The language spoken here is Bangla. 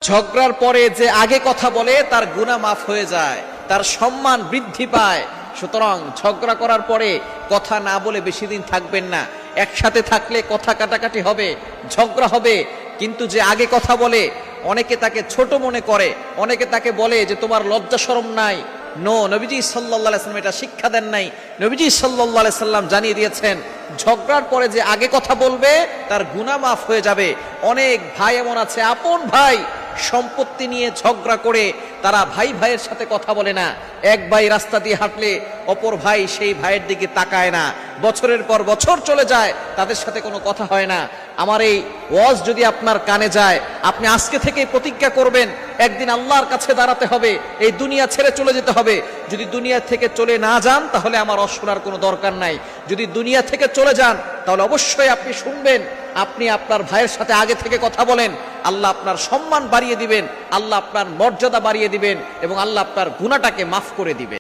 ঝগড়ার পরে যে আগে কথা বলে তার গুনাহ মাফ হয়ে যায়, তার সম্মান বৃদ্ধি পায়। সুতরাং ঝগড়া করার পরে কথা না বলে বেশি দিন থাকবেন না। একসাথে থাকলে কথা কাটাকাটি হবে, ঝগড়া হবে, কিন্তু যে আগে কথা বলে অনেকে তাকে ছোট মনে করে, অনেকে তাকে বলে যে তোমার লজ্জা শরম নাই। নো, নবীজি সাল্লাল্লাহু আলাইহি সাল্লাম এটা শিক্ষা দেন নাই। নবীজি সাল্লাল্লাহু আলাইহি সাল্লাম জানিয়ে দিয়েছেন ঝগড়ার পরে যে আগে কথা বলবে তার গুনাহ মাফ হয়ে যাবে। অনেক ভাই এমন আছে, আপন ভাই, সম্পত্তি নিয়ে ঝগড়া করে তারা ভাই ভাইয়ের সাথে কথা বলে না। এক ভাই রাস্তা দিয়ে হাঁটলে অপর ভাই সেই ভাইয়ের দিকে তাকায় না, বছরের পর বছর চলে যায়, তাদের সাথে কোনো কথা হয় না। আমার এই ওয়াজ যদি আপনার কানে যায়, আপনি আজকে থেকেই প্রতিজ্ঞা করবেন একদিন আল্লাহর কাছে দাঁড়াতে হবে, এই দুনিয়া ছেড়ে চলে যেতে হবে। যদি দুনিয়া থেকে চলে না যান তাহলে আমার শোনার কোনো দরকার নাই। যদি দুনিয়া থেকে চলে যান তাহলে অবশ্যই আপনি শুনবেন, আপনি আপনার ভাইয়ের সাথে আগে থেকে কথা বলেন, আল্লাহ আপনার সম্মান বাড়িয়ে দিবেন, আল্লাহ আপনার মর্যাদা বাড়িয়ে দিবেন এবং আল্লাহ আপনার গুনাহটাকে মাফ করে দিবেন।